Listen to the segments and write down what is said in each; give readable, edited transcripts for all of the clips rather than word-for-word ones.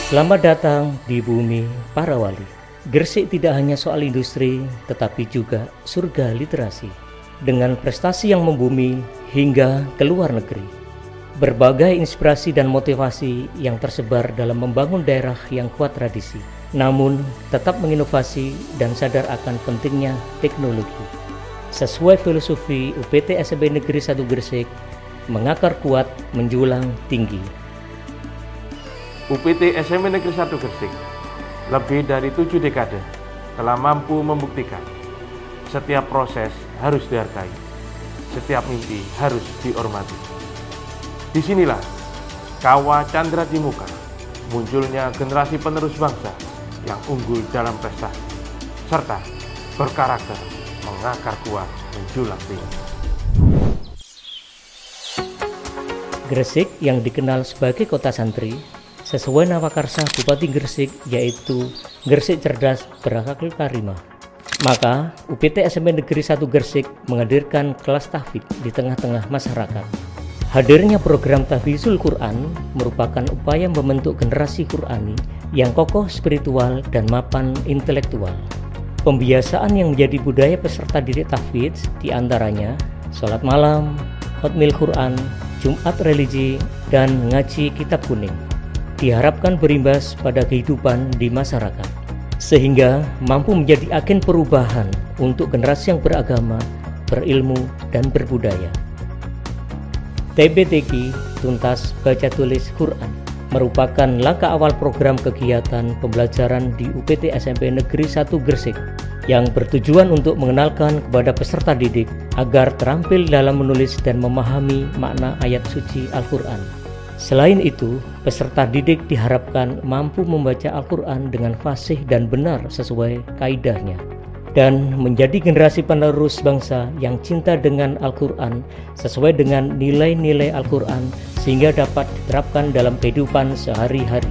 Selamat datang di bumi para wali. Gresik tidak hanya soal industri, tetapi juga surga literasi. Dengan prestasi yang membumi hingga ke luar negeri. Berbagai inspirasi dan motivasi yang tersebar dalam membangun daerah yang kuat tradisi. Namun tetap menginovasi dan sadar akan pentingnya teknologi. Sesuai filosofi UPT SMP Negeri 1 Gresik, mengakar kuat menjulang tinggi. UPT SMP Negeri 1 Gresik lebih dari 7 dekade telah mampu membuktikan setiap proses harus dihargai, setiap mimpi harus dihormati. Disinilah Kawah Chandra di Muka, munculnya generasi penerus bangsa yang unggul dalam prestasi, serta berkarakter, mengakar kuat, menjulang tinggi. Gresik yang dikenal sebagai kota santri, sesuai nama karsa Bupati Gresik, yaitu Gresik cerdas berakal karimah. Maka UPT SMP Negeri 1 Gresik menghadirkan kelas tahfidz di tengah-tengah masyarakat. Hadirnya program tahfidzul Quran merupakan upaya membentuk generasi Qurani yang kokoh spiritual dan mapan intelektual. Pembiasaan yang menjadi budaya peserta didik tahfidz diantaranya sholat malam, khotmil Quran, Jumat religi, dan ngaji kitab kuning. Diharapkan berimbas pada kehidupan di masyarakat, sehingga mampu menjadi agen perubahan untuk generasi yang beragama, berilmu, dan berbudaya. TBTQ Tuntas Baca Tulis Quran merupakan langkah awal program kegiatan pembelajaran di UPT SMP Negeri 1 Gresik yang bertujuan untuk mengenalkan kepada peserta didik agar terampil dalam menulis dan memahami makna ayat suci Al-Quran. Selain itu, peserta didik diharapkan mampu membaca Al-Quran dengan fasih dan benar sesuai kaidahnya, dan menjadi generasi penerus bangsa yang cinta dengan Al-Quran sesuai dengan nilai-nilai Al-Quran sehingga dapat diterapkan dalam kehidupan sehari-hari.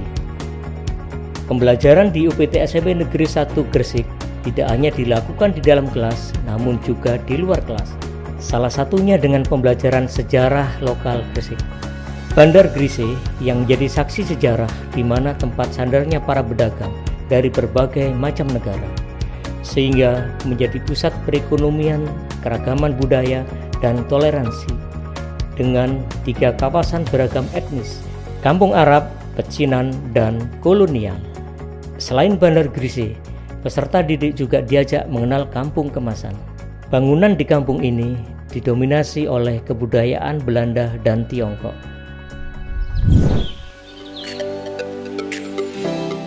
Pembelajaran di UPT SMP Negeri 1 Gresik tidak hanya dilakukan di dalam kelas, namun juga di luar kelas. Salah satunya dengan pembelajaran sejarah lokal Gresik. Bandar Gresik yang menjadi saksi sejarah di mana tempat sandarnya para pedagang dari berbagai macam negara, sehingga menjadi pusat perekonomian, keragaman budaya, dan toleransi dengan 3 kawasan beragam etnis, kampung Arab, pecinan, dan kolonial. Selain Bandar Gresik, peserta didik juga diajak mengenal kampung kemasan. Bangunan di kampung ini didominasi oleh kebudayaan Belanda dan Tiongkok.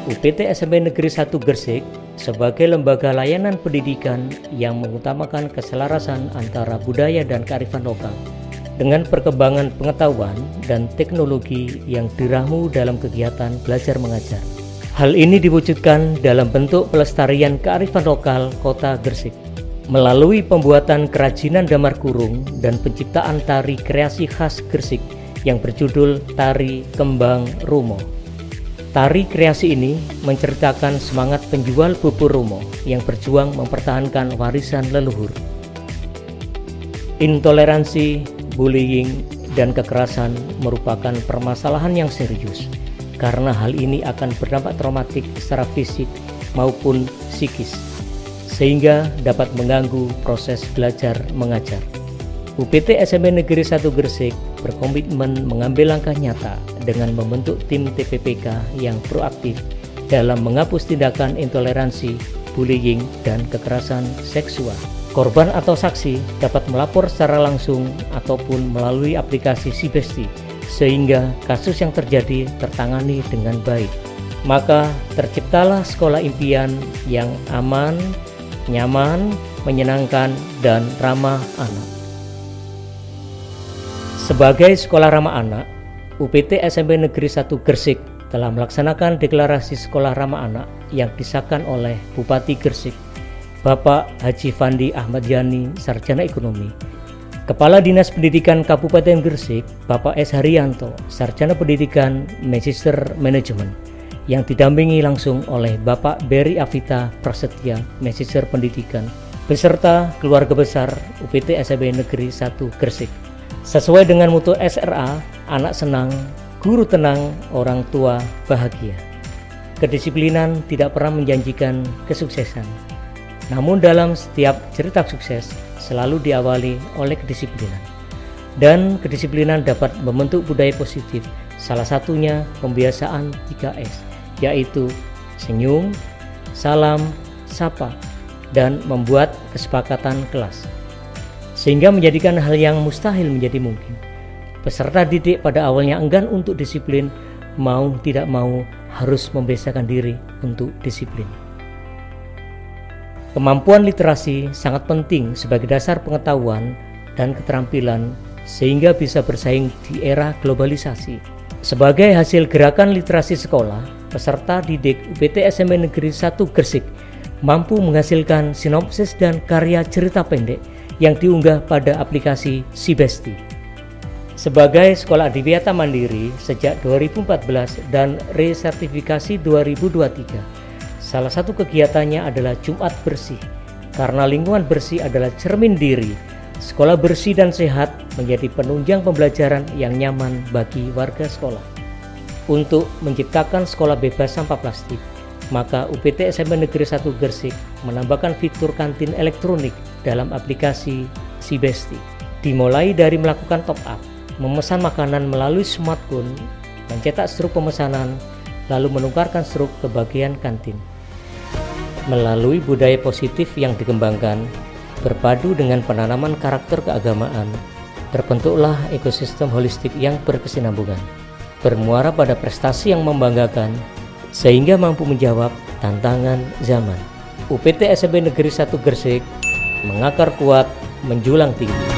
UPT SMP Negeri 1 Gresik sebagai lembaga layanan pendidikan yang mengutamakan keselarasan antara budaya dan kearifan lokal dengan perkembangan pengetahuan dan teknologi yang diramu dalam kegiatan belajar mengajar. Hal ini diwujudkan dalam bentuk pelestarian kearifan lokal Kota Gresik melalui pembuatan kerajinan damar kurung dan penciptaan tari kreasi khas Gresik yang berjudul Tari Kembang Rumo. Tari kreasi ini menceritakan semangat penjual bubur rumo yang berjuang mempertahankan warisan leluhur. Intoleransi, bullying, dan kekerasan merupakan permasalahan yang serius karena hal ini akan berdampak traumatik secara fisik maupun psikis sehingga dapat mengganggu proses belajar mengajar. UPT SMP Negeri 1 Gresik berkomitmen mengambil langkah nyata dengan membentuk tim TPPK yang proaktif dalam menghapus tindakan intoleransi, bullying, dan kekerasan seksual. Korban atau saksi dapat melapor secara langsung ataupun melalui aplikasi Sibesti sehingga kasus yang terjadi tertangani dengan baik. Maka terciptalah sekolah impian yang aman, nyaman, menyenangkan, dan ramah anak. Sebagai sekolah ramah anak, UPT SMP Negeri 1 Gresik telah melaksanakan deklarasi sekolah ramah anak yang disahkan oleh Bupati Gresik, Bapak Haji Fandi Ahmad Yani, Sarjana Ekonomi, Kepala Dinas Pendidikan Kabupaten Gresik, Bapak S. Haryanto, Sarjana Pendidikan Magister Manajemen, yang didampingi langsung oleh Bapak Beri Afita Prasetya, Magister Pendidikan, beserta keluarga besar UPT SMP Negeri 1 Gresik. Sesuai dengan mutu SRA, anak senang, guru tenang, orang tua bahagia. kedisiplinan tidak pernah menjanjikan kesuksesan. Namun dalam setiap cerita sukses selalu diawali oleh kedisiplinan. Dan kedisiplinan dapat membentuk budaya positif, salah satunya pembiasaan 3S, yaitu senyum, salam, sapa, dan membuat kesepakatan kelas. Sehingga menjadikan hal yang mustahil menjadi mungkin. Peserta didik pada awalnya enggan untuk disiplin, mau tidak mau harus membiasakan diri untuk disiplin. Kemampuan literasi sangat penting sebagai dasar pengetahuan dan keterampilan sehingga bisa bersaing di era globalisasi. Sebagai hasil gerakan literasi sekolah, peserta didik UPT SMP Negeri 1 Gresik mampu menghasilkan sinopsis dan karya cerita pendek yang diunggah pada aplikasi Sibesti. Sebagai sekolah adiwiyata mandiri sejak 2014 dan resertifikasi 2023, salah satu kegiatannya adalah Jumat Bersih, karena lingkungan bersih adalah cermin diri. Sekolah bersih dan sehat menjadi penunjang pembelajaran yang nyaman bagi warga sekolah. Untuk menciptakan sekolah bebas sampah plastik, maka UPT SMP Negeri 1 Gresik menambahkan fitur kantin elektronik dalam aplikasi Sibesti. Dimulai dari melakukan top up, memesan makanan melalui smartphone, mencetak struk pemesanan, lalu menukarkan struk ke bagian kantin. Melalui budaya positif yang dikembangkan, berpadu dengan penanaman karakter keagamaan, terbentuklah ekosistem holistik yang berkesinambungan, bermuara pada prestasi yang membanggakan, sehingga mampu menjawab tantangan zaman. UPT SMP Negeri 1 Gresik mengakar kuat, menjulang tinggi.